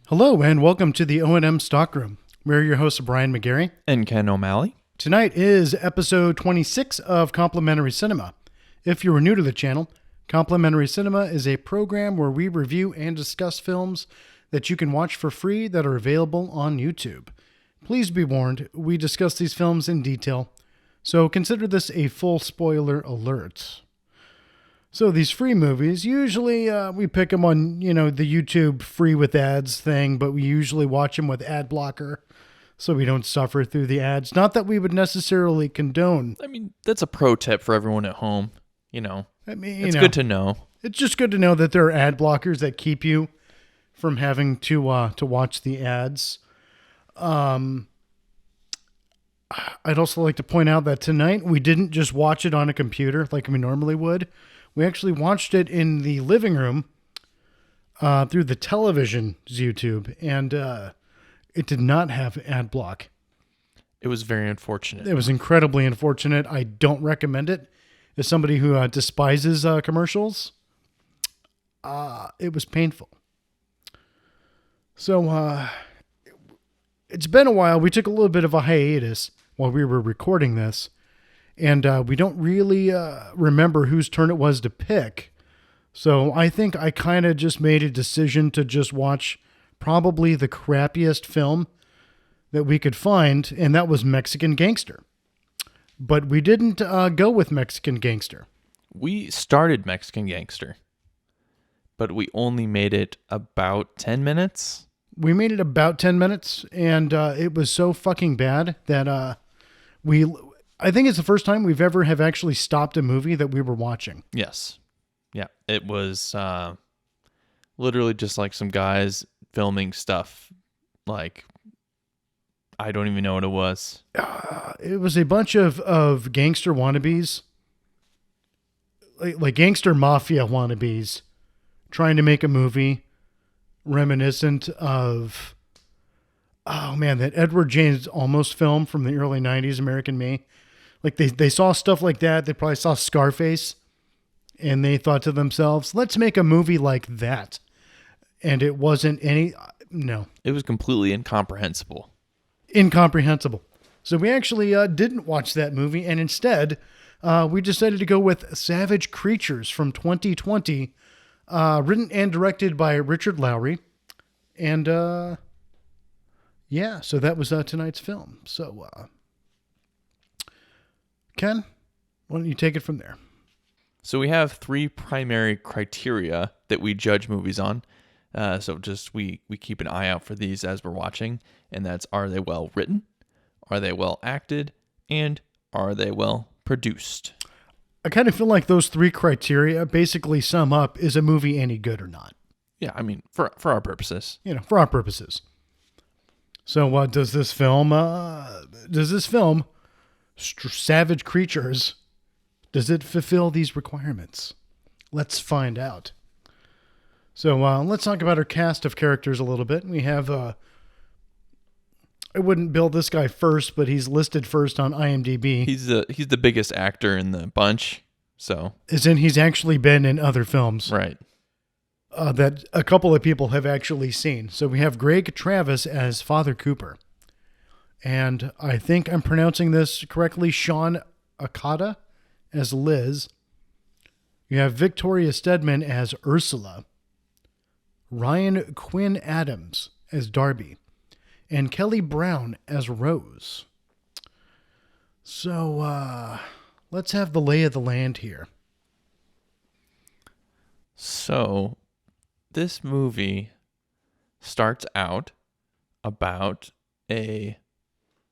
Hello and welcome to the O&M Stockroom. We're your hosts, Brian McGarry. And Ken O'Malley. Tonight is episode 26 of Complimentary Cinema. If you are new to the channel, Complimentary Cinema is a program where we review and discuss films that you can watch for free that are available on YouTube. Please be warned, we discuss these films in detail, so consider this a full spoiler alert. So these free movies, usually we pick them on, the YouTube free with ads thing, but we usually watch them with ad blocker so we don't suffer through the ads. Not that we would necessarily condone. I mean, that's a pro tip for everyone at home. It's good to know. It's just good to know that there are ad blockers that keep you from having to watch the ads. I'd also like to point out that tonight we didn't just watch it on a computer like we normally would. We actually watched it in the living room through the television's YouTube, and it did not have ad block. It was very unfortunate. It was incredibly unfortunate. I don't recommend it. As somebody who despises commercials, it was painful. So it's been a while. We took a little bit of a hiatus while we were recording this. And we don't really remember whose turn it was to pick. So I think I kind of just made a decision to just watch probably the crappiest film that we could find, and that was Mexican Gangster. But we didn't go with Mexican Gangster. We started Mexican Gangster, but we only made it about 10 minutes. We made it about 10 minutes, and it was so fucking bad that I think it's the first time we've ever have actually stopped a movie that we were watching. Yes. Yeah. It was literally just like some guys filming stuff. Like, I don't even know what it was. It was a bunch of gangster wannabes, like gangster mafia wannabes, trying to make a movie reminiscent of, that Edward James Olmos film from the early 90s, American Me. Like they saw stuff like that. They probably saw Scarface and they thought to themselves, let's make a movie like that. And it wasn't no. It was completely incomprehensible. So we actually didn't watch that movie. And instead, we decided to go with Savage Creatures from 2020, written and directed by Richard Lowry. And so that was tonight's film. So, Ken, why don't you take it from there? So we have three primary criteria that we judge movies on. So just we keep an eye out for these as we're watching. And that's, are they well written? Are they well acted? And are they well produced? I kind of feel like those three criteria basically sum up, is a movie any good or not? Yeah, I mean, for our purposes. For our purposes. So does this film, Savage Creatures, does it fulfill these requirements? Let's find out. So let's talk about our cast of characters a little bit. We have, I wouldn't bill this guy first, but he's listed first on IMDb. He's the biggest actor in the bunch, so. As in he's actually been in other films. Right. That a couple of people have actually seen. So we have Greg Travis as Father Cooper. And I think I'm pronouncing this correctly, Sean Akata as Liz. You have Victoria Stedman as Ursula. Ryan Quinn Adams as Darby. And Kelly Brown as Rose. So let's have the lay of the land here. So this movie starts out about a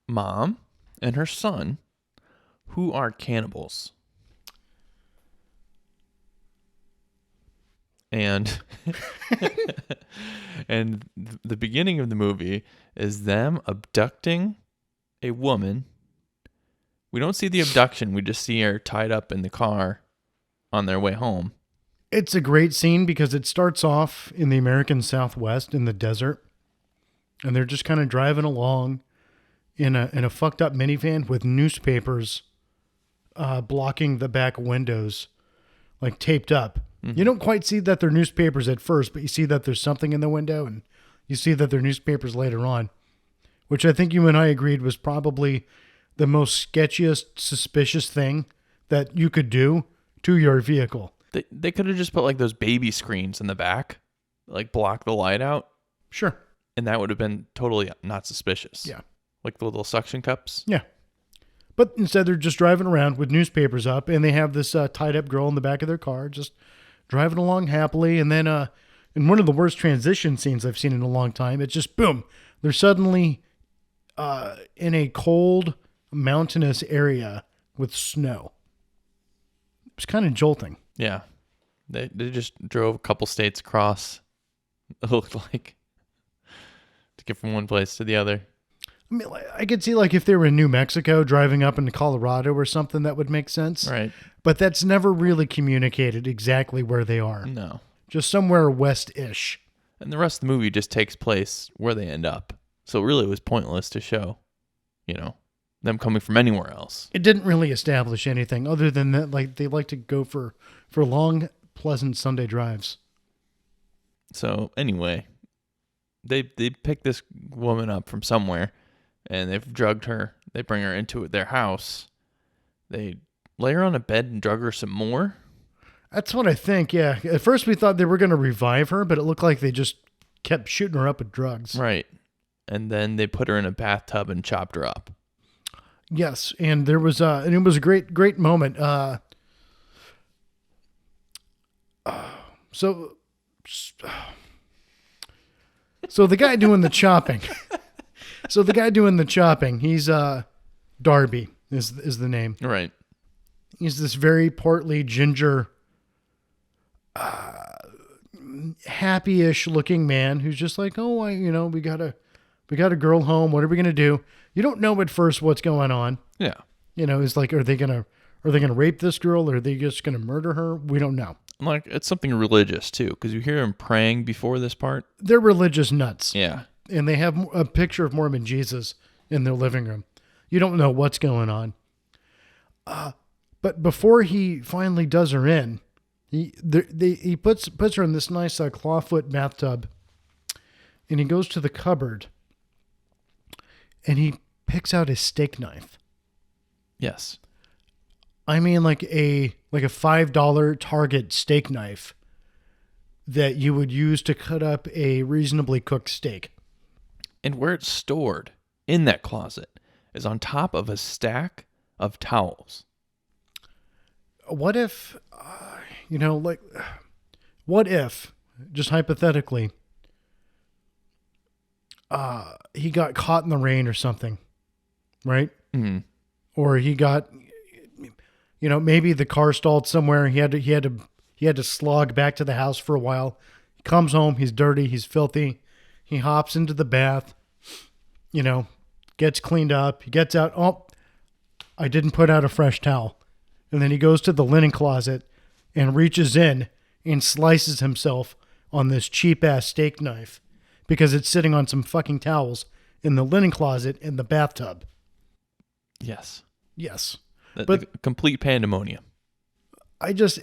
mom and her son who are cannibals. And and the beginning of the movie is them abducting a woman. We don't see the abduction. We just see her tied up in the car on their way home. It's a great scene because it starts off in the American Southwest in the desert. And they're just kind of driving along in a fucked up minivan with newspapers blocking the back windows, like taped up. Mm-hmm. You don't quite see that they're newspapers at first, but you see that there's something in the window, and you see that they're newspapers later on, which I think you and I agreed was probably the most sketchiest, suspicious thing that you could do to your vehicle. They could have just put like those baby screens in the back, like block the light out, Sure. and that would have been totally not suspicious. Yeah. Like the little suction cups. Yeah. But instead, they're just driving around with newspapers up, and they have this tied up girl in the back of their car, just driving along happily. And then, in one of the worst transition scenes I've seen in a long time, it's just boom. They're suddenly in a cold, mountainous area with snow. It was kind of jolting. Yeah. They just drove a couple states across, it looked like, to get from one place to the other. I mean, I could see like if they were in New Mexico driving up into Colorado or something, that would make sense. Right. But that's never really communicated exactly where they are. No. Just somewhere west-ish. And the rest of the movie just takes place where they end up. So really it was pointless to show, them coming from anywhere else. It didn't really establish anything other than that, like they like to go for long, pleasant Sunday drives. So anyway, they pick this woman up from somewhere, and they've drugged her. They bring her into their house. They lay her on a bed and drug her some more. That's what I think, yeah. At first we thought they were going to revive her, but it looked like they just kept shooting her up with drugs. Right. And then they put her in a bathtub and chopped her up. Yes, and there was and it was a great moment. So the guy doing the chopping. He's Darby is the name. Right. He's this very portly, ginger, happy-ish looking man who's just like, oh, we got a girl home. What are we gonna do? You don't know at first what's going on. Yeah. It's like, are they gonna rape this girl? Or are they just gonna murder her? We don't know. Like, it's something religious too, because you hear him praying before this part. They're religious nuts. Yeah. And they have a picture of Mormon Jesus in their living room. You don't know what's going on. But before he finally does her in, he puts her in this nice clawfoot bathtub, and he goes to the cupboard, and he picks out his steak knife. Yes. I mean, like a $5 Target steak knife that you would use to cut up a reasonably cooked steak. And where it's stored in that closet is on top of a stack of towels. What if, what if, just hypothetically, he got caught in the rain or something, right? Mm-hmm. Or he got, maybe the car stalled somewhere. He had to slog back to the house for a while. He comes home. He's dirty. He's filthy. He hops into the bath, gets cleaned up. He gets out. Oh, I didn't put out a fresh towel. And then he goes to the linen closet and reaches in and slices himself on this cheap ass steak knife because it's sitting on some fucking towels in the linen closet in the bathtub. Yes. Yes. But the complete pandemonium. I just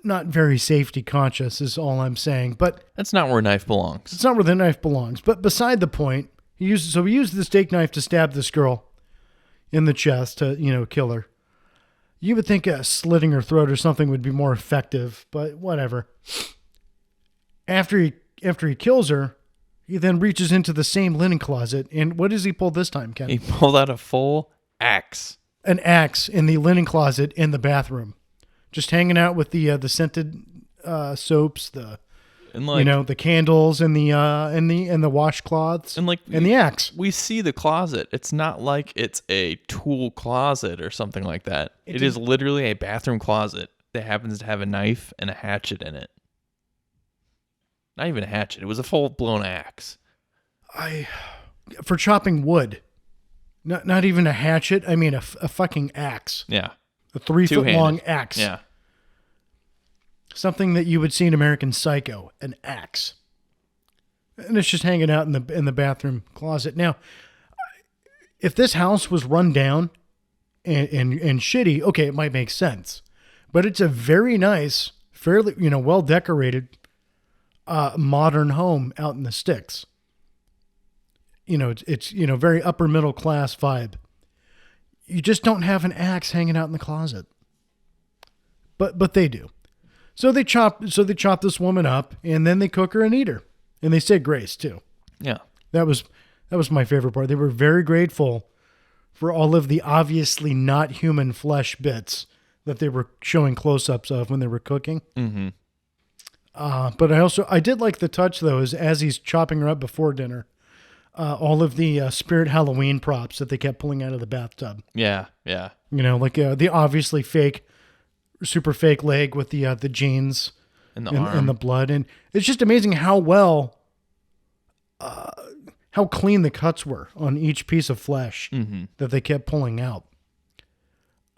not very safety conscious is all I'm saying. But that's not where a knife belongs. It's not where the knife belongs. But beside the point, he used the steak knife to stab this girl in the chest to kill her. You would think slitting her throat or something would be more effective, but whatever. After he kills her, he then reaches into the same linen closet, and what does he pull this time, Ken? He pulled out a full axe. An axe in the linen closet in the bathroom, just hanging out with the scented soaps, the candles and the washcloths and the axe. We see the closet. It's not like it's a tool closet or something like that. It is literally a bathroom closet that happens to have a knife and a hatchet in it. Not even a hatchet. It was a full-blown axe. For chopping wood. Not even a hatchet. I mean a fucking axe. Yeah. A 3-foot long axe. Yeah. Something that you would see in American Psycho, an axe. And it's just hanging out in the bathroom closet. Now, if this house was run down and shitty, okay, it might make sense. But it's a very nice, fairly, well decorated modern home out in the sticks. it's very upper middle class vibe. You just don't have an axe hanging out in the closet. But they do. So they chop this woman up, and then they cook her and eat her. And they say grace too. Yeah. That was my favorite part. They were very grateful for all of the obviously not human flesh bits that they were showing close-ups of when they were cooking. Mm-hmm. But I did like the touch though, is as he's chopping her up before dinner, all of the Spirit Halloween props that they kept pulling out of the bathtub. Yeah. Yeah. Like the obviously super fake leg with the jeans And the arm. and the blood, and it's just amazing how clean the cuts were on each piece of flesh that they kept pulling out.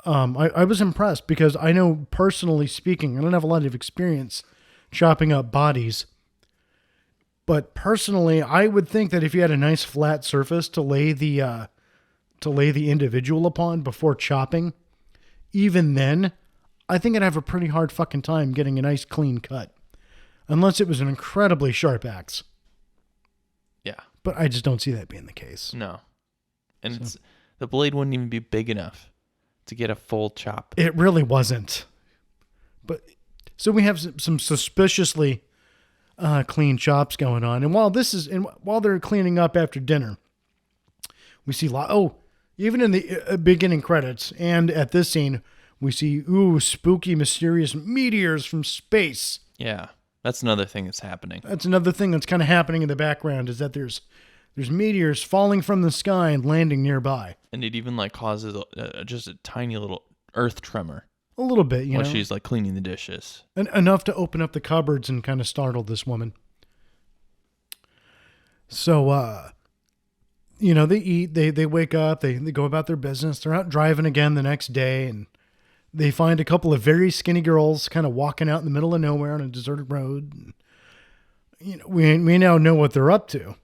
I was impressed because I know, personally speaking, I don't have a lot of experience chopping up bodies, but personally, I would think that if you had a nice flat surface to lay the individual upon before chopping, even then, I think I'd have a pretty hard fucking time getting a nice clean cut, unless it was an incredibly sharp axe. Yeah. But I just don't see that being the case. No. And the blade wouldn't even be big enough to get a full chop. It really wasn't. But so we have some suspiciously clean chops going on, and while they're cleaning up after dinner, we see even in the beginning credits and at this scene, we see spooky, mysterious meteors from space. Yeah. That's another thing that's happening. That's another thing that's kind of happening in the background, is that there's meteors falling from the sky and landing nearby. And it even causes just a tiny little earth tremor. A little bit, while she's cleaning the dishes. And enough to open up the cupboards and kind of startle this woman. So, they eat, they wake up, they go about their business. They're out driving again the next day, and they find a couple of very skinny girls kind of walking out in the middle of nowhere on a deserted road. And, we now know what they're up to.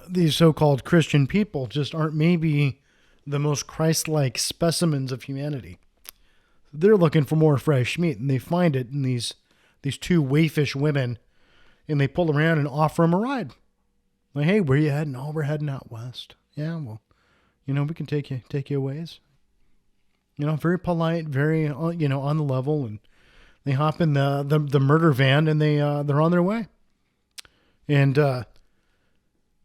These so-called Christian people just aren't maybe the most Christ-like specimens of humanity. They're looking for more fresh meat, and they find it in these two waifish women, and they pull around and offer them a ride. Like, hey, where you heading? Oh, we're heading out west. Yeah, well, we can take you a ways. Very polite, very on the level, and they hop in the murder van, and they're on their way. And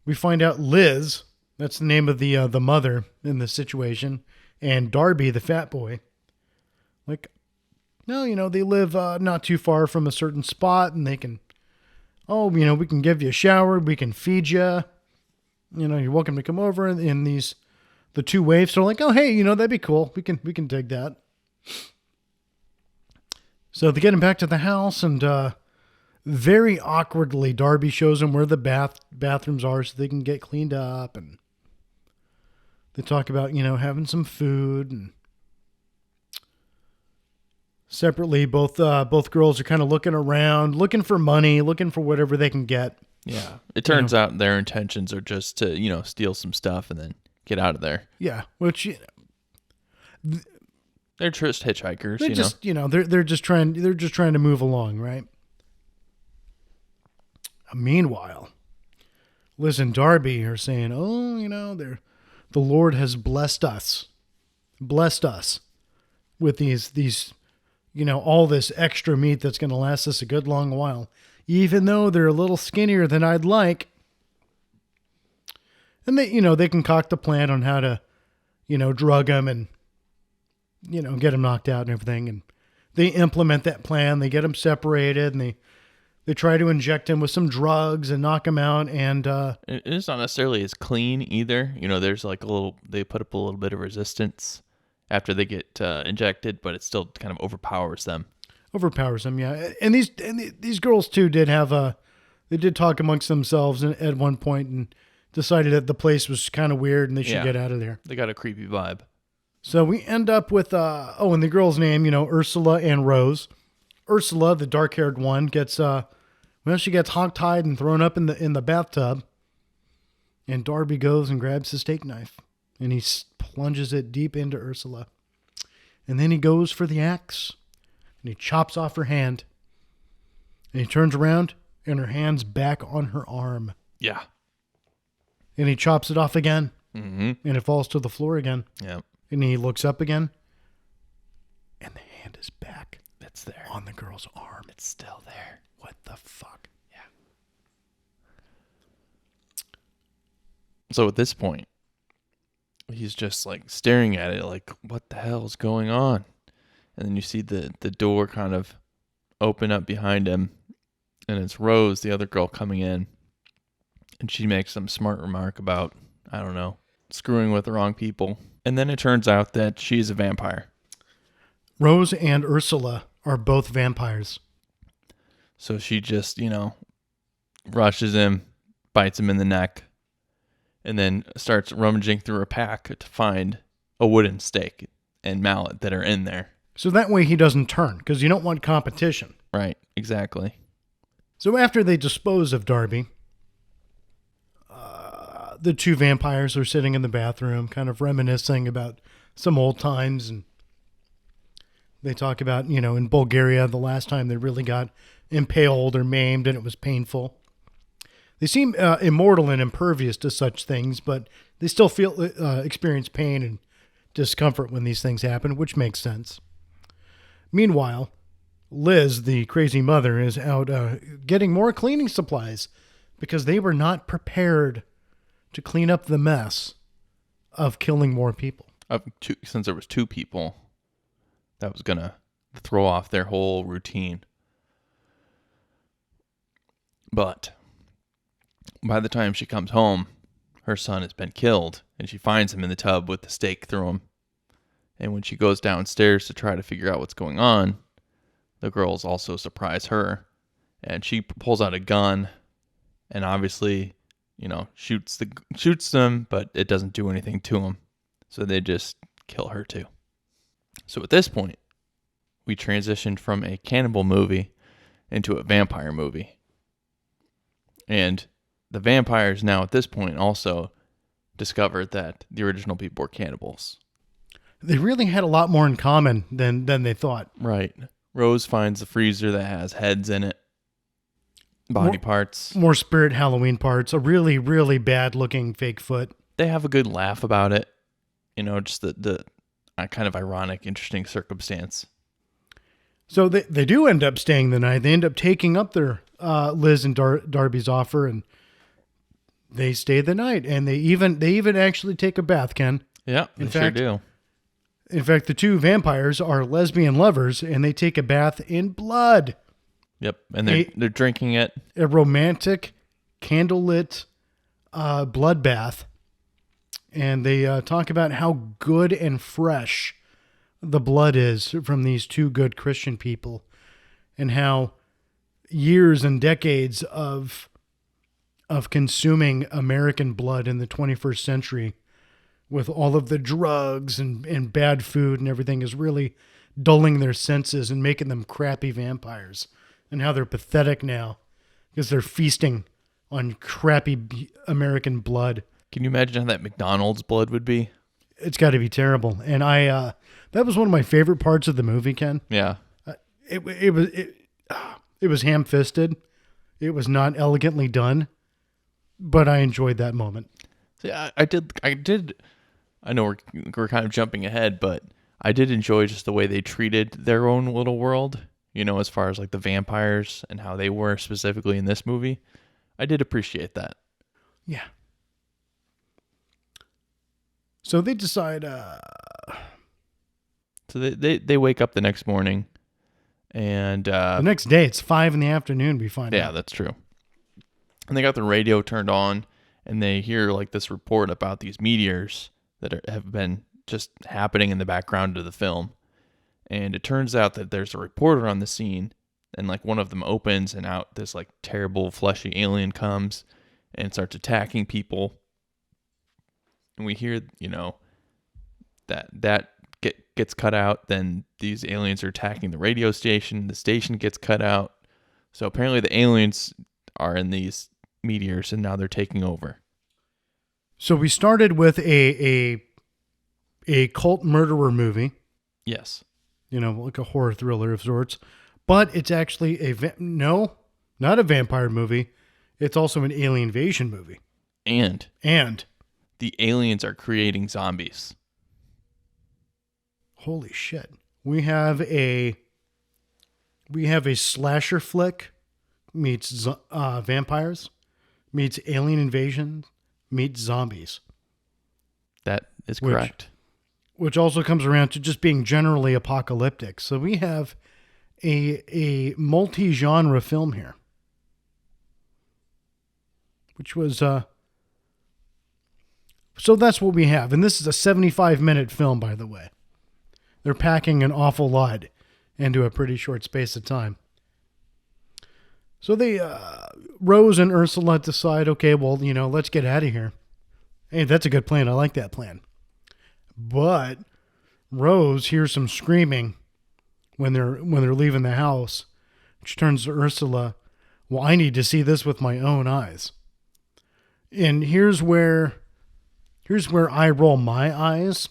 we find out Liz, that's the name of the mother in the situation, and Darby, the fat boy, they live not too far from a certain spot, and they can, we can give you a shower, we can feed you, you're welcome to come over. And the two waifs are like, oh, hey, that'd be cool. We can dig that. So they get him back to the house, and very awkwardly, Darby shows them where the bathrooms are so they can get cleaned up. And they talk about, having some food. And separately, both girls are kind of looking around, looking for money, looking for whatever they can get. Yeah. It turns out their intentions are just to, steal some stuff and then get out of there. Yeah, which they're just hitchhikers. They're just trying to move along, right? Meanwhile, Liz and Darby are saying, the Lord has blessed us with these all this extra meat that's going to last us a good long while, even though they're a little skinnier than I'd like. And they concoct a plan on how to, drug them and, get them knocked out and everything. And they implement that plan. They get them separated, and they try to inject him with some drugs and knock him out. And it's not necessarily as clean either. There's they put up a little bit of resistance after they get injected, but it still kind of overpowers them. Yeah. And these girls too did have they did talk amongst themselves at one point and decided that the place was kind of weird and they should get out of there. They got a creepy vibe. So we end up with, and the girl's name, Ursula and Rose. Ursula, the dark-haired one, gets, she gets hogtied and thrown up in the bathtub. And Darby goes and grabs his steak knife and he plunges it deep into Ursula. And then he goes for the axe and he chops off her hand. And he turns around and her hand's back on her arm. Yeah. And he chops it off again. Mm-hmm. And it falls to the floor again. Yep. And he looks up again. And the hand is back. It's there. On the girl's arm. It's still there. What the fuck? Yeah. So at this point, he's just like staring at it like, what the hell is going on? And then you see the door kind of open up behind him. And it's Rose, the other girl, coming in. And she makes some smart remark about, I don't know, screwing with the wrong people. And then it turns out that she's a vampire. Rose and Ursula are both vampires. So she just, rushes him, bites him in the neck, and then starts rummaging through her pack to find a wooden stake and mallet that are in there. So that way he doesn't turn, because you don't want competition. Right, exactly. So after they dispose of Darby, the two vampires are sitting in the bathroom, kind of reminiscing about some old times. And they talk about, in Bulgaria, the last time they really got impaled or maimed, and it was painful. They seem immortal and impervious to such things, but they still experience pain and discomfort when these things happen, which makes sense. Meanwhile, Liz, the crazy mother, is out getting more cleaning supplies because they were not prepared to clean up the mess of killing more people. Since there was two people, that was going to throw off their whole routine. But by the time she comes home, her son has been killed, and she finds him in the tub with the stake through him. And when she goes downstairs to try to figure out what's going on, the girls also surprise her, and she pulls out a gun, and obviously, shoots them, but it doesn't do anything to them. So they just kill her too. So at this point, we transitioned from a cannibal movie into a vampire movie. And the vampires now at this point also discovered that the original people were cannibals. They really had a lot more in common than they thought. Right. Rose finds the freezer that has heads in it, body parts. More Spirit Halloween parts, a really, really bad looking fake foot. They have a good laugh about it. Just the kind of ironic, interesting circumstance. So they do end up staying the night. They end up taking up their Liz and Darby's offer, and they stay the night. And they even actually take a bath, Ken. Yeah, they sure do. In fact, the two vampires are lesbian lovers, and they take a bath in blood. Yep, and they're drinking it. A romantic, candlelit blood bath. And they talk about how good and fresh the blood is from these two good Christian people, and how years and decades of consuming American blood in the 21st century with all of the drugs and bad food and everything is really dulling their senses and making them crappy vampires, and how they're pathetic now because they're feasting on crappy American blood. Can you imagine how that McDonald's blood would be? It's got to be terrible. And that was one of my favorite parts of the movie, Ken. Yeah. It was ham-fisted. It was not elegantly done, but I enjoyed that moment. See, I did. I know we're kind of jumping ahead, but I did enjoy just the way they treated their own little world, as far as like the vampires and how they were specifically in this movie. I did appreciate that. Yeah. So they decide. So they wake up the next morning, and the next day it's 5 p.m. we find out. Yeah, that's true. And they got the radio turned on, and they hear like this report about these meteors that have been just happening in the background of the film. And it turns out that there's a reporter on the scene, and like one of them opens, and out this like terrible fleshy alien comes and starts attacking people. And we hear, that gets cut out. Then these aliens are attacking the radio station. The station gets cut out. So apparently the aliens are in these meteors, and now they're taking over. So we started with a cult murderer movie. Yes. Like a horror thriller of sorts. But it's actually not a vampire movie. It's also an alien invasion movie. And And the aliens are creating zombies. holy shit. We have a slasher flick meets vampires, meets alien invasion, meets zombies. That is correct. Which also comes around to just being generally apocalyptic. So we have a multi-genre film here. Which was so that's what we have. And this is a 75-minute film, by the way. They're packing an awful lot into a pretty short space of time. So they, Rose and Ursula decide, okay, well, let's get out of here. Hey, that's a good plan. I like that plan. But Rose hears some screaming when they're leaving the house. She turns to Ursula. Well, I need to see this with my own eyes. And here's where I roll my eyes,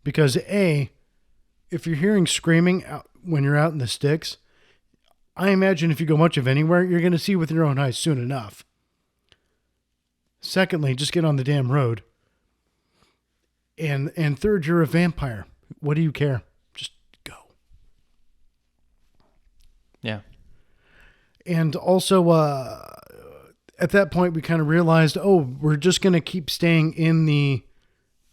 because if you're hearing screaming when you're out in the sticks, I imagine if you go much of anywhere, you're going to see with your own eyes soon enough. Secondly, just get on the damn road. And third, you're a vampire. What do you care? Just go. Yeah. And also, at that point, we kind of realized, we're just going to keep staying in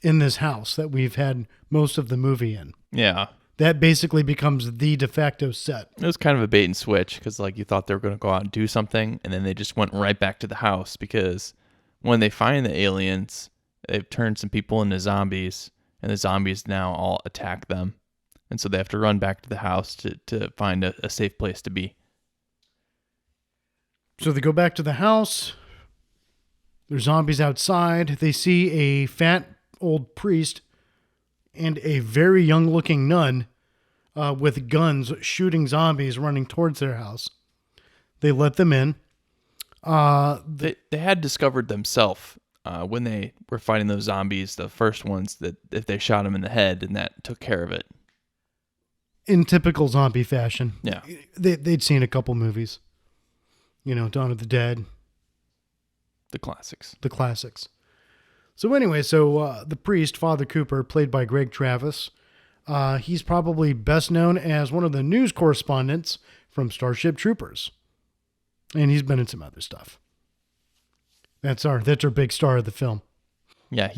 this house that we've had most of the movie in. Yeah. That basically becomes the de facto set. It was kind of a bait and switch because you thought they were going to go out and do something, and then they just went right back to the house because when they find the aliens, they've turned some people into zombies, and the zombies now all attack them. And so they have to run back to the house to find a safe place to be. So they go back to the house. There's zombies outside. They see a fat old priest and a very young-looking nun with guns shooting zombies running towards their house. They let them in. They had discovered themselves when they were fighting those zombies, the first ones, that if they shot them in the head, and that took care of it. In typical zombie fashion. Yeah. They'd seen a couple movies. Dawn of the Dead. The classics. The classics. So anyway, the priest, Father Cooper, played by Greg Travis, he's probably best known as one of the news correspondents from Starship Troopers. And he's been in some other stuff. That's our big star of the film. Yeah,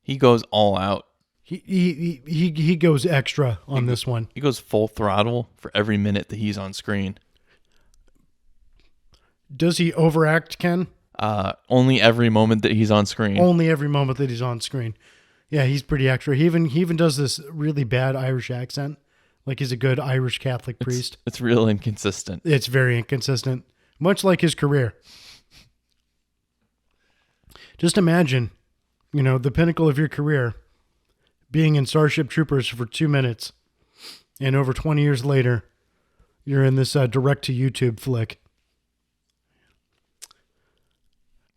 he goes all out. He goes extra on this one. He goes full throttle for every minute that he's on screen. Does he overact, Ken? Only every moment that he's on screen. Only every moment that he's on screen. Yeah, he's pretty extra. He even does this really bad Irish accent, like he's a good Irish Catholic priest. It's real inconsistent. It's very inconsistent, much like his career. Just imagine, the pinnacle of your career, being in Starship Troopers for 2 minutes, and over 20 years later, you're in this direct-to-YouTube flick.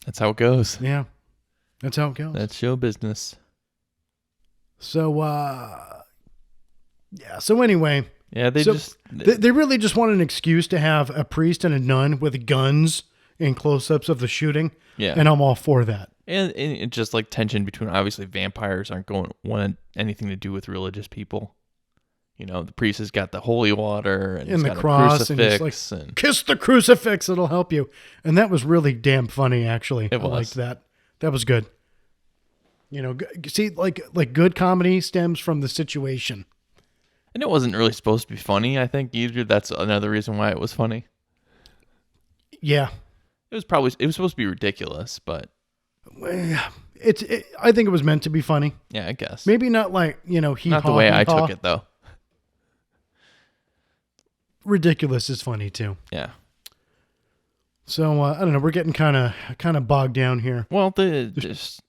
That's how it goes. Yeah, that's how it goes. That's show business. So, So anyway, yeah, they really just want an excuse to have a priest and a nun with guns and close-ups of the shooting. Yeah, and I'm all for that. And just like tension between, obviously vampires aren't want anything to do with religious people. The priest has got the holy water and the got cross, a crucifix, and kiss the crucifix, it'll help you. And that was really damn funny, actually. It was. I liked that. That was good. See, like good comedy stems from the situation. And it wasn't really supposed to be funny, I think, either. That's another reason why it was funny. Yeah. It was supposed to be ridiculous, but I think it was meant to be funny. Yeah, I guess. Maybe not like, not the way I took it, though. Ridiculous is funny too. Yeah. So I don't know. We're getting kind of bogged down here. Well, just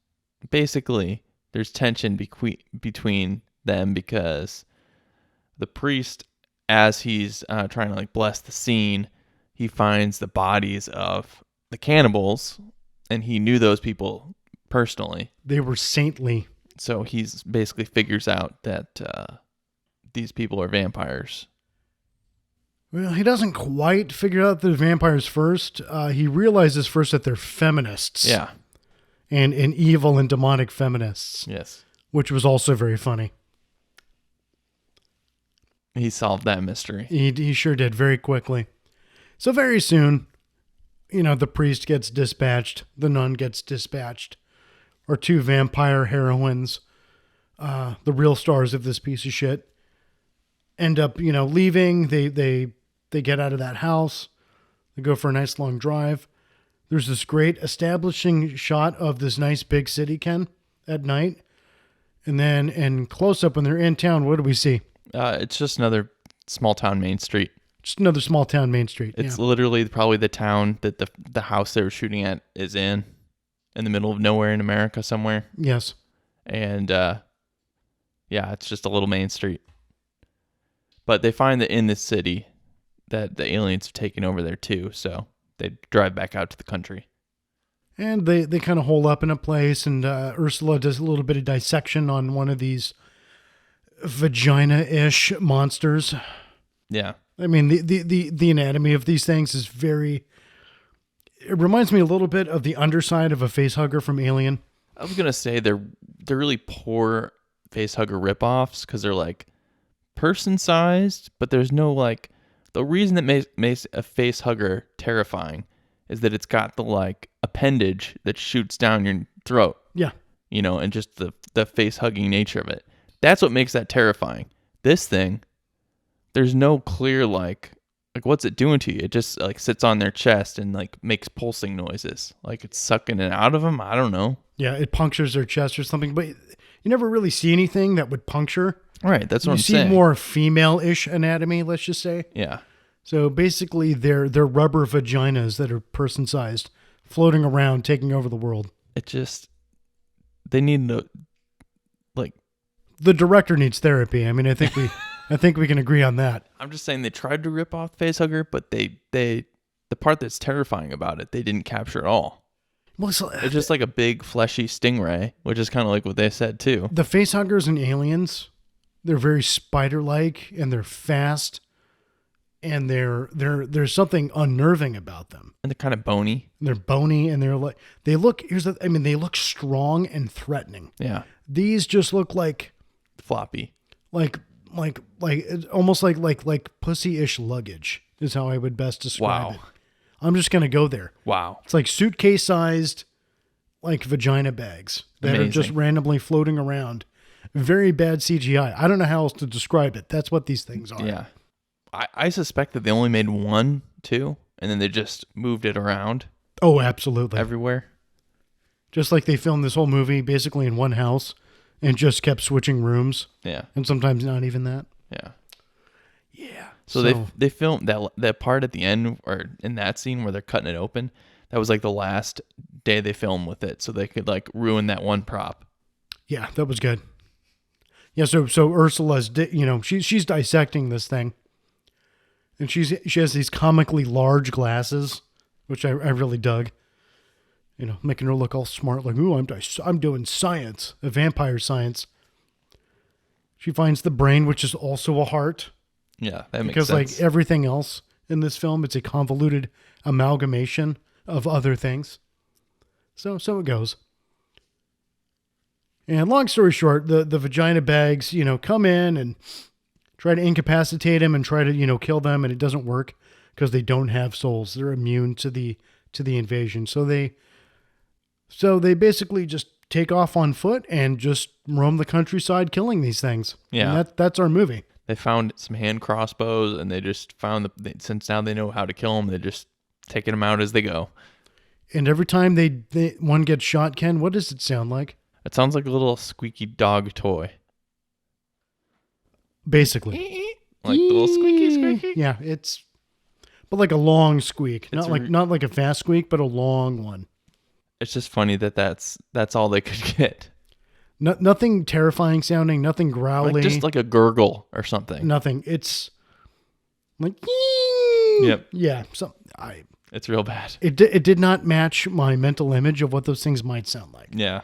basically there's tension between them because the priest, as he's trying to bless the scene, he finds the bodies of the cannibals, and he knew those people personally. They were saintly. So he's basically figures out that these people are vampires. Well, he doesn't quite figure out the vampires first. He realizes first that they're feminists. Yeah. and evil and demonic feminists, Yes. which was also very funny. He solved that mystery. He sure did very quickly. So very soon, the priest gets dispatched, the nun gets dispatched, our two vampire heroines, the real stars of this piece of shit, end up, leaving. They get out of that house. They go for a nice long drive. There's this great establishing shot of this nice big city, Ken, at night. And then in close up when they're in town, what do we see? It's just another small town main street. Just another small town main street. It's literally probably the town that the house they were shooting at is in the middle of nowhere in America somewhere. Yes. And it's just a little main street. But they find that in this city that the aliens have taken over there too, so they drive back out to the country. And they kind of hole up in a place, and Ursula does a little bit of dissection on one of these vagina-ish monsters. Yeah. I mean, the anatomy of these things is very... It reminds me a little bit of the underside of a facehugger from Alien. I was going to say they're really poor facehugger ripoffs because they're like person-sized, but there's no like... The reason that makes a facehugger terrifying is that it's got the like appendage that shoots down your throat. Yeah. And just the face-hugging nature of it. That's what makes that terrifying. This thing, there's no clear like what's it doing to you? It just like sits on their chest and like makes pulsing noises. Like it's sucking it out of them. I don't know. Yeah, it punctures their chest or something, but you never really see anything that would puncture. Right, that's what I'm saying. You see more female-ish anatomy, let's just say. Yeah. So basically, they're rubber vaginas that are person-sized, floating around, taking over the world. They need to, like... The director needs therapy. I mean, I think we can agree on that. I'm just saying they tried to rip off Facehugger, but the part that's terrifying about it, they didn't capture at all. Well, it's just like a big fleshy stingray, which is kind of like what they said too. The facehuggers in Aliens, they're very spider-like and they're fast, and there's something unnerving about them. And they're kind of bony. They're bony, and they look strong and threatening. Yeah. These just look like floppy, like almost like pussy-ish luggage is how I would best describe it. I'm just gonna go there. Wow. It's like suitcase-sized, like vagina bags that are just randomly floating around. Very bad CGI. I don't know how else to describe it. That's what these things are. Yeah. I suspect that they only made 1, 2, and then they just moved it around. Oh, absolutely. Everywhere. Just like they filmed this whole movie basically in one house and just kept switching rooms. Yeah. And sometimes not even that. Yeah. Yeah. So they filmed that part at the end, or in that scene where they're cutting it open. That was like the last day they filmed with it, so they could like ruin that one prop. Yeah, that was good. Yeah, so Ursula's, she's dissecting this thing, and she has these comically large glasses, which I really dug. Making her look all smart, like, ooh, I'm doing science, a vampire science. She finds the brain, which is also a heart. Yeah, that makes sense. Because like everything else in this film, it's a convoluted amalgamation of other things. So it goes. And long story short, the vagina bags, come in and try to incapacitate him and try to, kill them, and it doesn't work because they don't have souls. They're immune to the invasion. So they basically just take off on foot and just roam the countryside killing these things. Yeah. And that's our movie. They found some hand crossbows, and they just found since now they know how to kill them, they're just taking them out as they go. And every time one gets shot, Ken, what does it sound like? It sounds like a little squeaky dog toy. Basically. Like the little squeaky. Yeah, but like a long squeak. Not like a fast squeak, but a long one. It's just funny that's all they could get. Nothing terrifying sounding, nothing growly. Just like a gurgle or something. Nothing. It's like, yep. Yeah. It's real bad. It did not match my mental image of what those things might sound like. Yeah.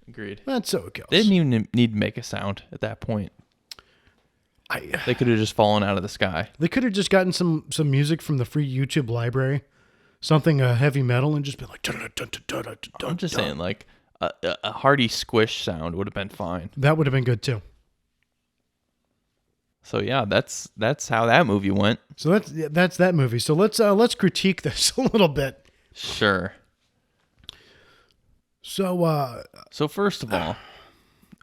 Agreed. That's so it goes. They didn't even need to make a sound at that point. They could have just fallen out of the sky. They could have just gotten some music from the free YouTube library, something heavy metal and just be like. I'm just saying, like a hearty squish sound would have been fine. That would have been good too. So yeah, that's how that movie went. So that's that movie. So let's critique this a little bit. Sure. So first of all,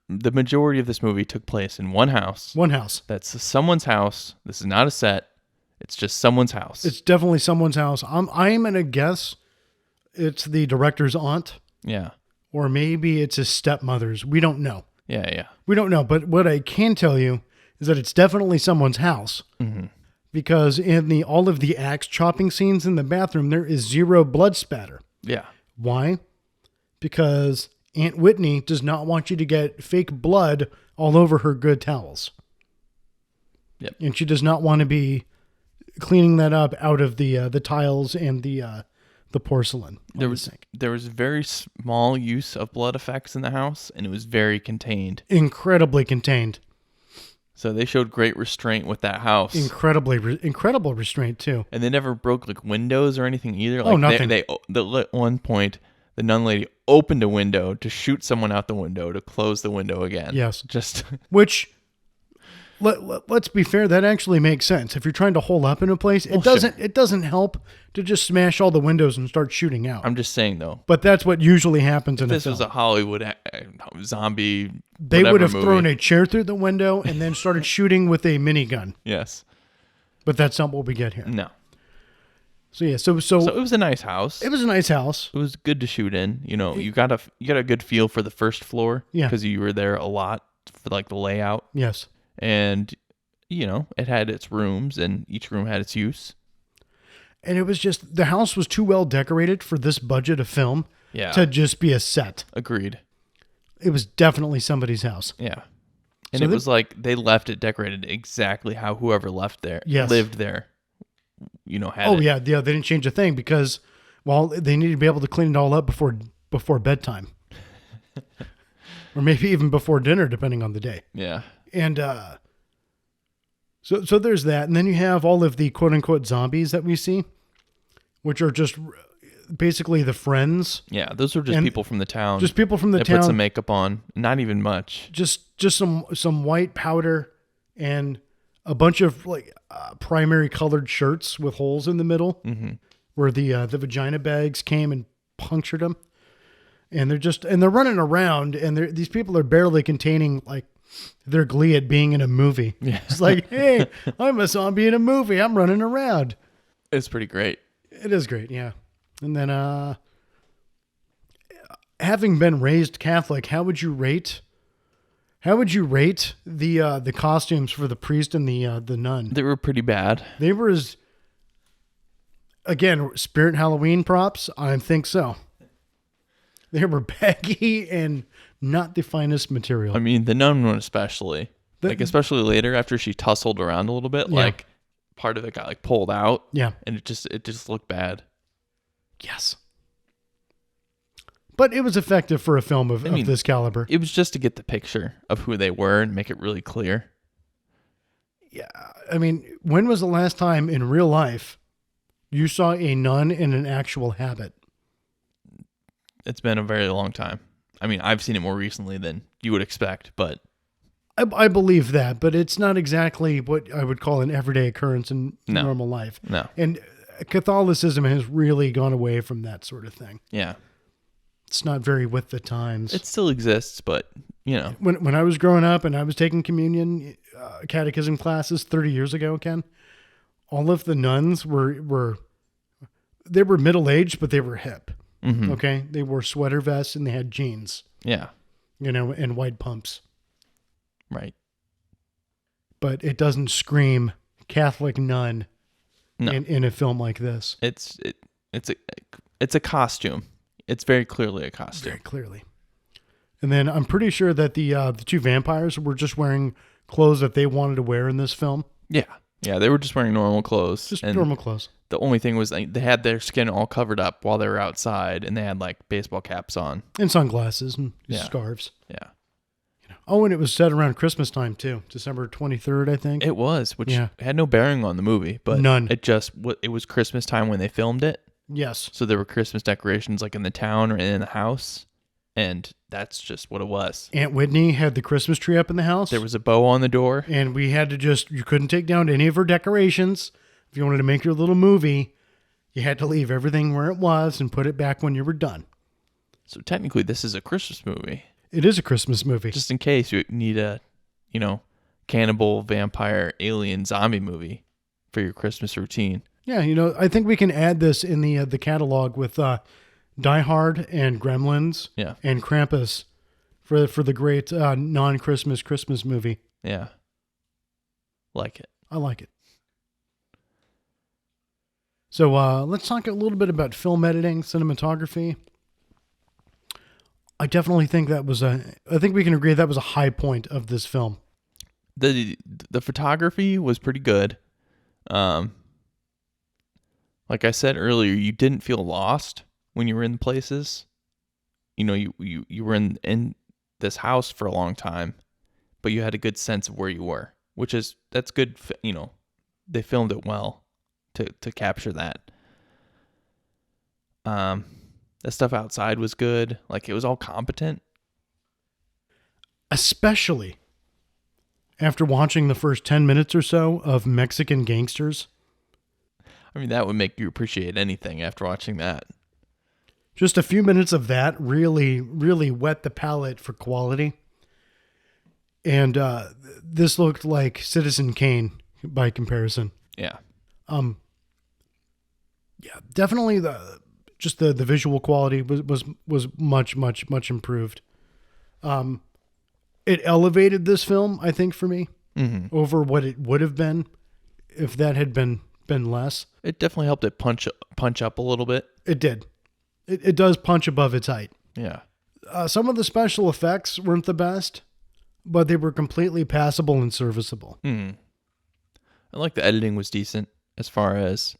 the majority of this movie took place in one house. One house. That's someone's house. This is not a set. It's just someone's house. It's definitely someone's house. I'm gonna guess it's the director's aunt. Yeah. Or maybe it's his stepmother's. We don't know. Yeah. We don't know. But what I can tell you is that it's definitely someone's house. Mm-hmm. Because in all of the axe chopping scenes in the bathroom, there is zero blood spatter. Yeah. Why? Because Aunt Whitney does not want you to get fake blood all over her good towels. Yep. And she does not want to be cleaning that up out of the tiles and the porcelain. There was very small use of blood effects in the house, and it was very contained. Incredibly contained. So they showed great restraint with that house. Incredible restraint too. And they never broke like windows or anything either. Like, nothing. At one point, the nun lady opened a window to shoot someone out the window to close the window again. Yes. Just which. Let's be fair. That actually makes sense. If you're trying to hole up in a place, it doesn't help to just smash all the windows and start shooting out. I'm just saying though. But that's what usually happens in a film. This was a Hollywood zombie. They would have movie. thrown a chair through the window and then started shooting with a minigun. Yes. But that's not what we get here. No. So yeah. So it was a nice house. It was a nice house. It was good to shoot in. You know, you got a good feel for the first floor. Yeah. Because you were there a lot for like the layout. Yes. And, you know, it had its rooms and each room had its use. And it was just, the house was too well decorated for this budget of film to just be a set. Agreed. It was definitely somebody's house. Yeah. And it was like they left it decorated exactly how whoever lived there, you know, had it. Yeah. They didn't change a thing because, well, they needed to be able to clean it all up before bedtime. Or maybe even before dinner, depending on the day. Yeah. And so there's that. And then you have all of the quote-unquote zombies that we see, which are just basically the friends. Yeah, those are just people from the town. Just people from the town. They put some makeup on. Not even much. Just some white powder and a bunch of like primary colored shirts with holes in the middle where the vagina bags came and punctured them. And they're running around, and these people are barely containing like their glee at being in a movie. Yeah. It's like, hey, I'm a zombie in a movie. I'm running around. It's pretty great. It is great, yeah. And then, having been raised Catholic, how would you rate the costumes for the priest and the nun? They were pretty bad. They were again, Spirit Halloween props. I think so. They were baggy and not the finest material. I mean, the nun one especially. Especially later after she tussled around a little bit, like part of it got like pulled out. Yeah. And it just looked bad. Yes. But it was effective for a film of this caliber. It was just to get the picture of who they were and make it really clear. Yeah. I mean, when was the last time in real life you saw a nun in an actual habit? It's been a very long time. I mean, I've seen it more recently than you would expect, but I believe that, but it's not exactly what I would call an everyday occurrence in normal life. No. And Catholicism has really gone away from that sort of thing. Yeah. It's not very with the times. It still exists, but, you know. When I was growing up and I was taking communion catechism classes 30 years ago, Ken, all of the nuns were middle-aged, but they were hip. Mm-hmm. Okay? They wore sweater vests and they had jeans. Yeah. You know, and white pumps. Right. But it doesn't scream Catholic nun in a film like this. It's a costume. It's very clearly a costume. Very clearly. And then I'm pretty sure that the two vampires were just wearing clothes that they wanted to wear in this film. Yeah. Yeah, they were just wearing normal clothes. Just normal clothes. The only thing was they had their skin all covered up while they were outside, and they had like baseball caps on. And sunglasses and scarves. Yeah. Oh, and it was set around Christmas time too, December 23rd, I think. It was, which had no bearing on the movie, but none. It was Christmas time when they filmed it. Yes. So there were Christmas decorations like in the town or in the house, and that's just what it was. Aunt Whitney had the Christmas tree up in the house. There was a bow on the door. And we had to you couldn't take down any of her decorations. If you wanted to make your little movie, you had to leave everything where it was and put it back when you were done. So technically, this is a Christmas movie. It is a Christmas movie. Just in case you need a, cannibal, vampire, alien, zombie movie for your Christmas routine. Yeah, I think we can add this in the catalog with Die Hard and Gremlins and Krampus for the great non-Christmas Christmas movie. Yeah. Like it. I like it. So let's talk a little bit about film editing, cinematography. I definitely think I think we can agree that was a high point of this film. The photography was pretty good. Like I said earlier, you didn't feel lost when you were in places. You were in this house for a long time, but you had a good sense of where you were, that's good. They filmed it well to capture that. The stuff outside was good. Like, it was all competent. Especially after watching the first 10 minutes or so of Mexican Gangsters. I mean, that would make you appreciate anything after watching that. Just a few minutes of that really, really whet the palate for quality. And this looked like Citizen Kane by comparison. Yeah. Yeah, definitely the visual quality was much, much, much improved. It elevated this film, I think, for me, over what it would have been if that had been less. It definitely helped it punch up a little bit. It did. It does punch above its height. Yeah. Some of the special effects weren't the best, but they were completely passable and serviceable. I like the editing was decent as far as...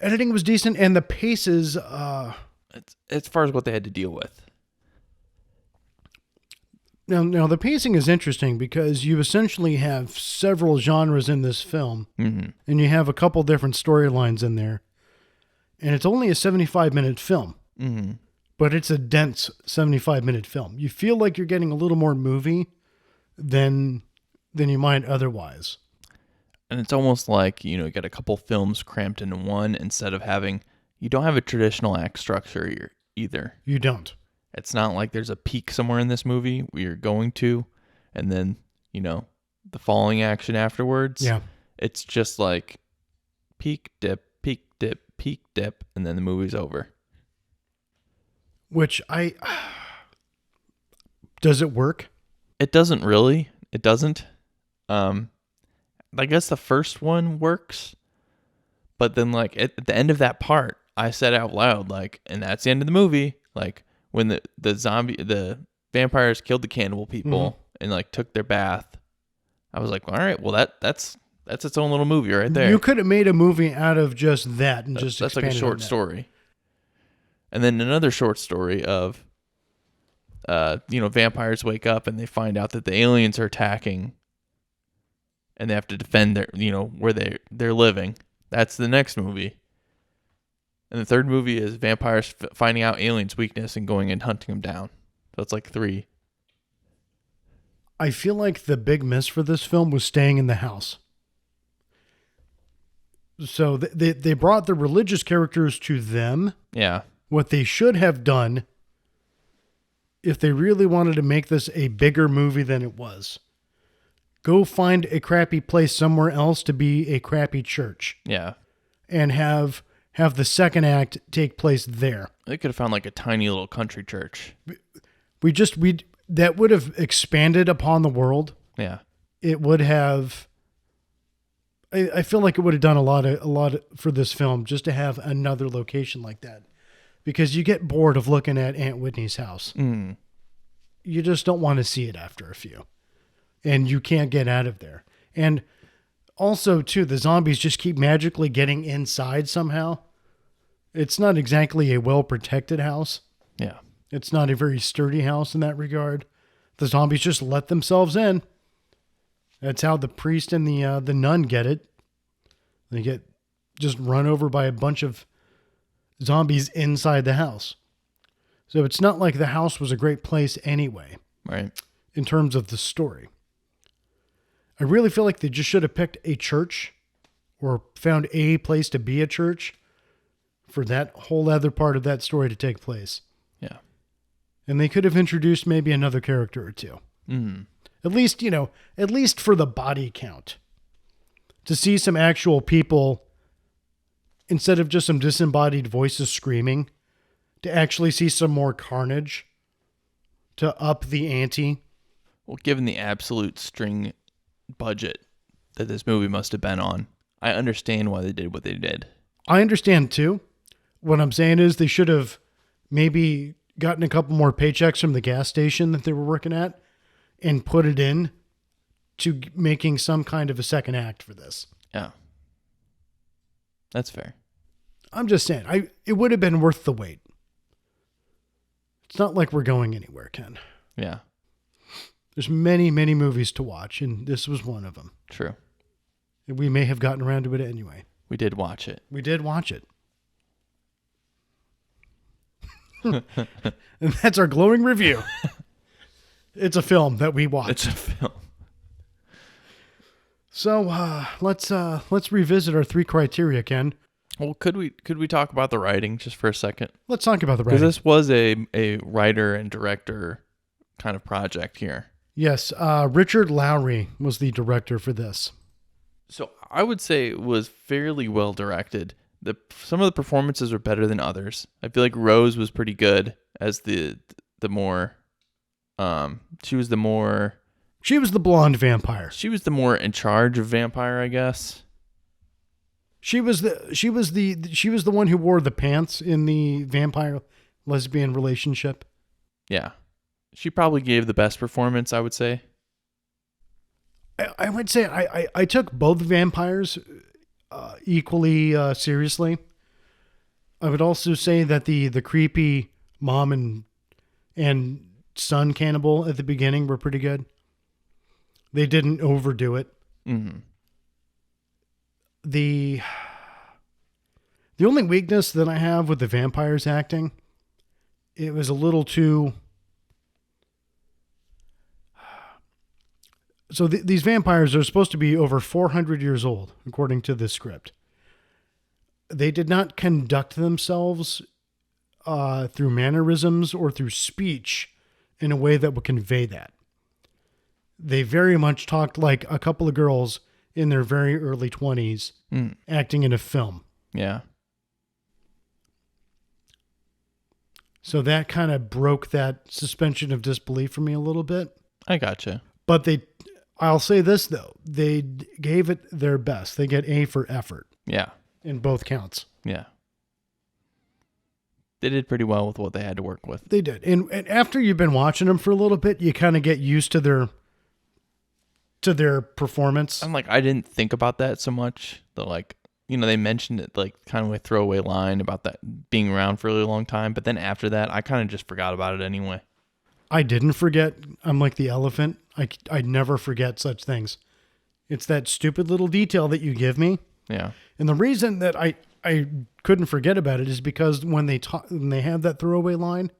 Editing was decent, and the paces... as far as what they had to deal with. Now, the pacing is interesting because you essentially have several genres in this film, and you have a couple different storylines in there. And it's only a 75-minute film, but it's a dense 75-minute film. You feel like you're getting a little more movie than you might otherwise. And it's almost like, you got a couple films cramped into one instead of you don't have a traditional act structure either. You don't. It's not like there's a peak somewhere in this movie where you're going to, and then, the falling action afterwards. Yeah. It's just like peak, dip, peak, dip, peak, dip, and then the movie's over. Which does it work? It doesn't really. It doesn't. I guess the first one works, but then like at the end of that part, I said out loud, like, and that's the end of the movie. Like, when the vampires killed the cannibal people and like took their bath, I was like, all right, well that's its own little movie right there. You could have made a movie out of just that and just that's like a expanded short on that. story. And then another short story of vampires wake up and they find out that the aliens are attacking and they have to defend their where they're living. That's the next movie. And the third movie is vampires finding out aliens' weakness and going and hunting them down. So it's like 3. I feel like the big miss for this film was staying in the house. So they brought the religious characters to them. Yeah. What they should have done, if they really wanted to make this a bigger movie than it was, go find a crappy place somewhere else to be a crappy church. Yeah. And have the second act take place there. They could have found like a tiny little country church. That would have expanded upon the world. Yeah. It would have. I feel like it would have done a lot for this film just to have another location like that, because you get bored of looking at Aunt Whitney's house. You just don't want to see it after a few, and you can't get out of there. And also, too, the zombies just keep magically getting inside somehow. It's not exactly a well-protected house. Yeah. It's not a very sturdy house in that regard. The zombies just let themselves in. That's how the priest and the nun get it. They get just run over by a bunch of zombies inside the house. So it's not like the house was a great place anyway, Right. in terms of the story. I really feel like they just should have picked a church or found a place to be a church for that whole other part of that story to take place. Yeah. And they could have introduced maybe another character or two. Mm. At least for the body count. To see some actual people instead of just some disembodied voices screaming, to actually see some more carnage to up the ante. Well, given the absolute string budget that this movie must have been on, I understand why they did what they did. I understand too. What I'm saying is they should have maybe gotten a couple more paychecks from the gas station that they were working at and put it in to making some kind of a second act for this. Yeah. That's fair. I'm just saying, it would have been worth the wait. It's not like we're going anywhere, Ken. Yeah. There's many, many movies to watch, and this was one of them. True. And we may have gotten around to it anyway. We did watch it. We did watch it. And that's our glowing review. It's a film that we watched. It's a film. So let's revisit our 3 criteria, Ken. Well, could we talk about the writing just for a second? Let's talk about the Because writing. this was a writer and director kind of project here. Yes, Richard Lowry was the director for this. So I would say it was fairly well directed. Some of the performances were better than others. I feel like Rose was pretty good as the more she was the blonde vampire. She was the more in charge of vampire, I guess. She was the one who wore the pants in the vampire lesbian relationship. Yeah. She probably gave the best performance, I would say. I would say I took both vampires equally seriously. I would also say that the creepy mom and son cannibal at the beginning were pretty good. They didn't overdo it. Mm-hmm. The only weakness that I have with the vampires acting, it was a little too... So these vampires are supposed to be over 400 years old, according to the script. They did not conduct themselves through mannerisms or through speech in a way that would convey that. They very much talked like a couple of girls in their very early 20s acting in a film. Yeah. So that kind of broke that suspension of disbelief for me a little bit. I gotcha. But I'll say this though, they gave it their best. They get A for effort. Yeah. In both counts. Yeah. They did pretty well with what they had to work with. They did. And after you've been watching them for a little bit, you kind of get used to their performance. I'm like, I didn't think about that so much. They mentioned it like kind of a throwaway line about that being around for a really long time. But then after that, I kind of just forgot about it anyway. I didn't forget. I'm like the elephant. I never forget such things. It's that stupid little detail that you give me. Yeah. And the reason that I couldn't forget about it is because when they have that throwaway line,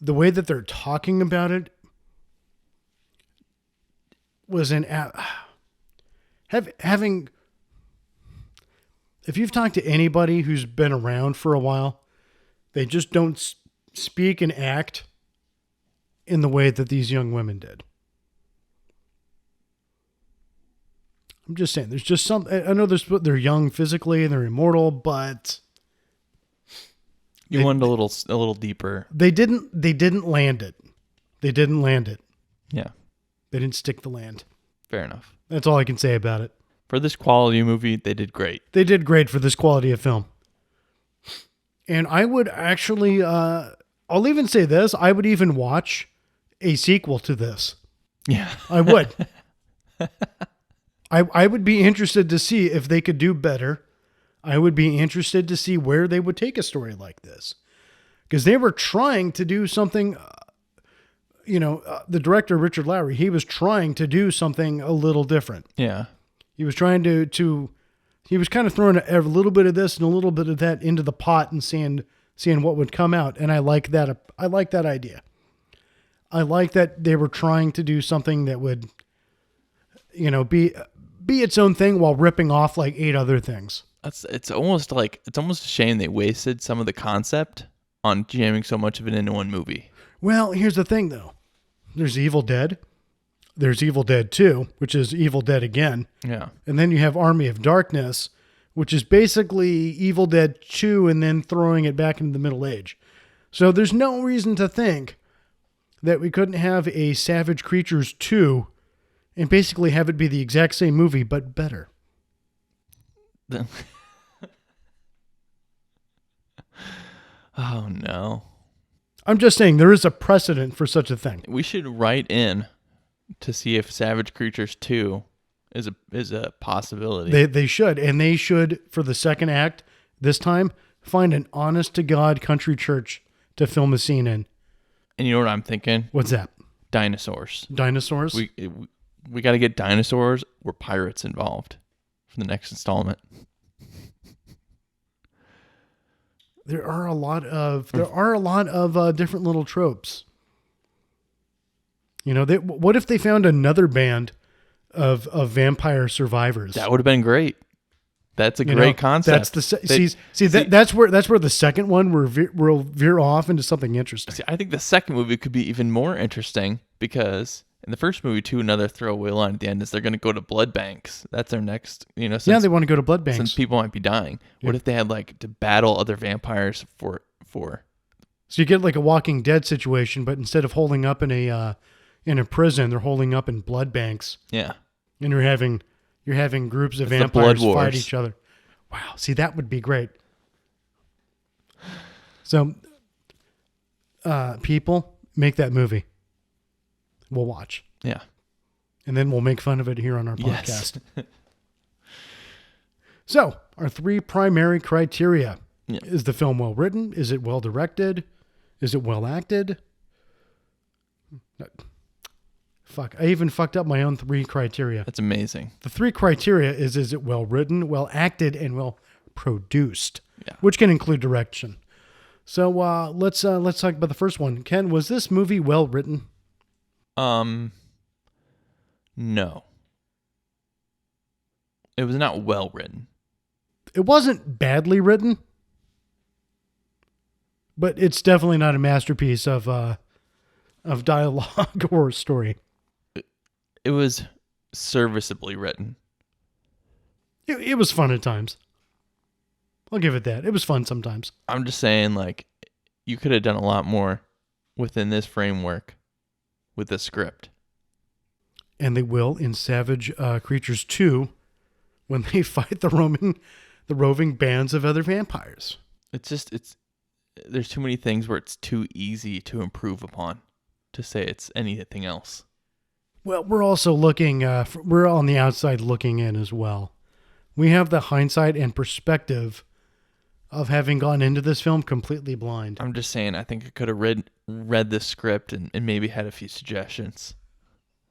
the way that they're talking about it was having. If you've talked to anybody who's been around for a while, they just don't speak and act in the way that these young women did. I'm just saying, there's just some. I know they're young physically and they're immortal, but You wanted a little deeper. They didn't land it. They didn't land it. Yeah. They didn't stick the land. Fair enough. That's all I can say about it. For this quality movie, they did great. They did great for this quality of film. And I would actually, I'll even say this, I would even watch a sequel to this. Yeah. I would. I would be interested to see if they could do better. I would be interested to see where they would take a story like this. Because they were trying to do something, the director, Richard Lowry, he was trying to do something a little different. Yeah. He was trying to He was kind of throwing a little bit of this and a little bit of that into the pot and seeing what would come out. And I like that. I like that idea. I like that they were trying to do something that would, be its own thing while ripping off like 8 other things. It's almost a shame they wasted some of the concept on jamming so much of it into one movie. Well, here's the thing though. There's Evil Dead. There's Evil Dead 2, which is Evil Dead again. Yeah. And then you have Army of Darkness, which is basically Evil Dead 2 and then throwing it back into the Middle Age. So there's no reason to think that we couldn't have a Savage Creatures 2 and basically have it be the exact same movie, but better. Oh, no. I'm just saying there is a precedent for such a thing. We should write in to see if Savage Creatures 2 is a possibility. They should. And they should, for the second act, this time, find an honest-to-God country church to film a scene in. And you know what I'm thinking? What's that? Dinosaurs. Dinosaurs? We got to get dinosaurs or pirates involved for the next installment. There are a lot of different little tropes. What if they found another band of vampire survivors? That would have been great. That's a great concept. That's where the second one will veer off into something interesting. See, I think the second movie could be even more interesting because in the first movie too, another throwaway line at the end is they're going to go to blood banks. That's their next, since, they want to go to blood banks since people might be dying. Yeah. What if they had like to battle other vampires for? So you get like a Walking Dead situation, but instead of holding up in a prison, they're holding up in blood banks. Yeah, and you're having groups of it's vampires fight each other. Wow, see, that would be great. So, people, make that movie. We'll watch. Yeah. And then we'll make fun of it here on our podcast. Yes. So, our 3 primary criteria. Yeah. Is the film well written? Is it well directed? Is it well acted? Fuck, I even fucked up my own 3 criteria. That's amazing. The 3 criteria is it well written, well acted, and well produced, yeah. Which can include direction. So let's talk about the first one. Ken, was this movie well written? No. It was not well written. It wasn't badly written, but it's definitely not a masterpiece of dialogue or story. It was serviceably written. It was fun at times. I'll give it that. It was fun sometimes. I'm just saying, like, you could have done a lot more within this framework with the script. And they will in Savage Creatures 2 when they fight the roving bands of other vampires. There's too many things where it's too easy to improve upon to say it's anything else. Well, we're also looking, we're on the outside looking in as well. We have the hindsight and perspective of having gone into this film completely blind. I'm just saying, I think I could have read the script and maybe had a few suggestions.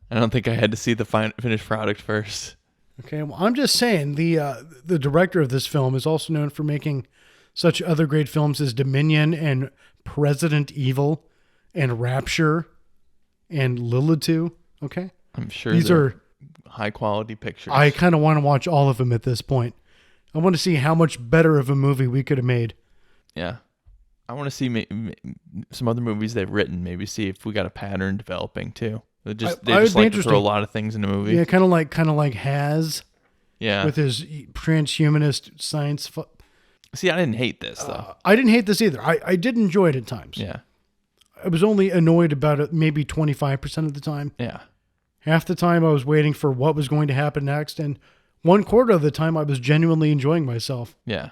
I don't think I had to see the finished product first. Okay, well, I'm just saying the director of this film is also known for making such other great films as Dominion and President Evil and Rapture and Lilitu. Okay, I'm sure these are high quality pictures. I kind of want to watch all of them at this point. I want to see how much better of a movie we could have made. Yeah, I want to see some other movies they've written. Maybe see if we got a pattern developing too. They just like to throw a lot of things in a movie. Yeah, kind of like Has. Yeah, with his transhumanist science. See, I didn't hate this though. I didn't hate this either. I did enjoy it at times. Yeah, I was only annoyed about it maybe 25% of the time. Yeah. Half the time I was waiting for what was going to happen next, and 1/4 of the time I was genuinely enjoying myself. Yeah,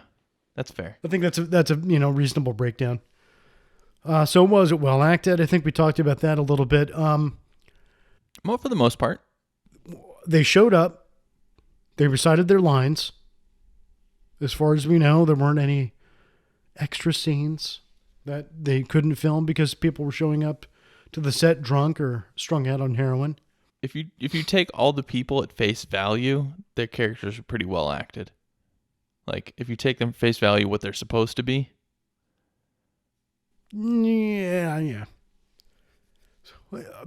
that's fair. I think that's a reasonable breakdown. So was it well acted? I think we talked about that a little bit. Well, for the most part, they showed up. They recited their lines. As far as we know, there weren't any extra scenes that they couldn't film because people were showing up to the set drunk or strung out on heroin. If you take all the people at face value, their characters are pretty well acted. Like, if you take them face value, what they're supposed to be. Yeah.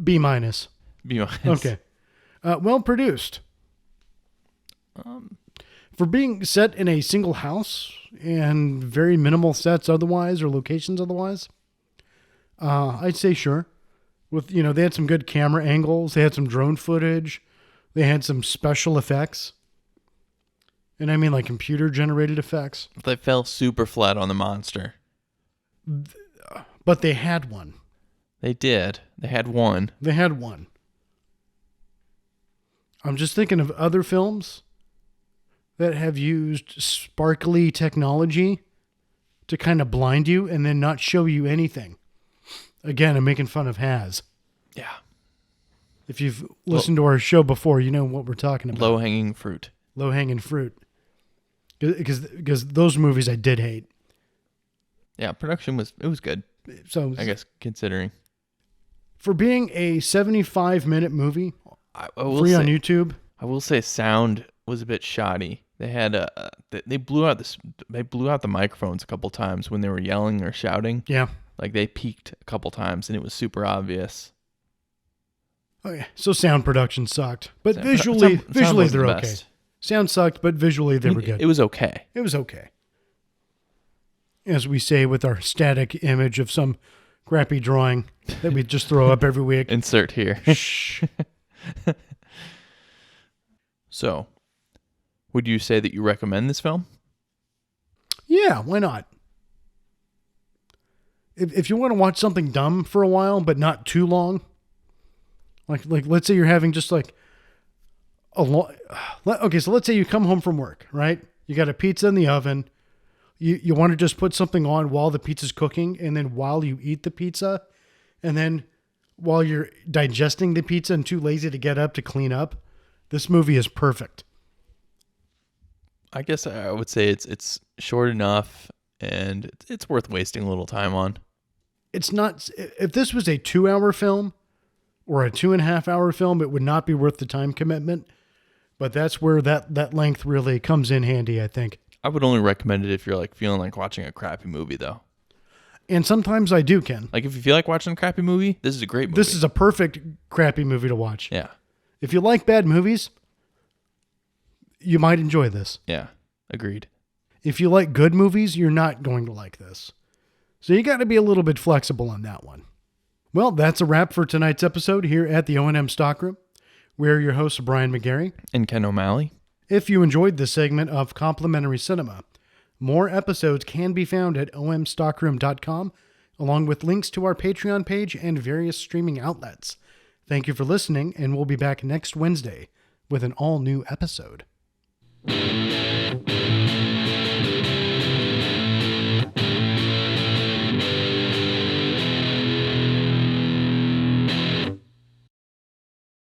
B minus. B minus. Okay. Well produced. For being set in a single house and very minimal sets otherwise or locations otherwise, I'd say sure. With, they had some good camera angles. They had some drone footage. They had some special effects. And I mean like computer generated effects. They fell super flat on the monster. But they had one. They did. They had one. They had one. I'm just thinking of other films that have used sparkly technology to kind of blind you and then not show you anything. Again, I'm making fun of Has. Yeah. If you've listened to our show before, you know what we're talking about. Low-hanging fruit. Low-hanging fruit. Because those movies I did hate. Yeah, production was good. So I guess considering. For being a 75-minute movie, I will free say, on YouTube. I will say sound was a bit shoddy. They had they blew out the microphones a couple times when they were yelling or shouting. Yeah. Like they peaked a couple times and it was super obvious. Okay. So sound production sucked, but Sound visually wasn't they're the okay. best. Sound sucked, but visually they were good. It was okay. It was okay. As we say with our static image of some crappy drawing that we just throw up every week. Insert here. Shh. So, would you say that you recommend this film? Yeah, why not? If you want to watch something dumb for a while, but not too long, like let's say you're having just like a long... Okay, so let's say you come home from work, right? You got a pizza in the oven. You want to just put something on while the pizza's cooking, and then while you eat the pizza, and then while you're digesting the pizza and too lazy to get up to clean up, this movie is perfect. I guess I would say it's short enough and it's worth wasting a little time on. It's not... If this was a 2-hour film or a 2.5-hour film, it would not be worth the time commitment. But that's where that length really comes in handy, I think. I would only recommend it if you're like feeling like watching a crappy movie, though. And sometimes I do, Ken. Like if you feel like watching a crappy movie, this is a great movie. This is a perfect crappy movie to watch. Yeah. If you like bad movies, you might enjoy this. Yeah. Agreed. If you like good movies, you're not going to like this. So you got to be a little bit flexible on that one. Well, that's a wrap for tonight's episode here at the O&M Stockroom. We're your hosts, Brian McGarry and Ken O'Malley. If you enjoyed this segment of Complimentary Cinema, more episodes can be found at omstockroom.com, along with links to our Patreon page and various streaming outlets. Thank you for listening, and we'll be back next Wednesday with an all-new episode.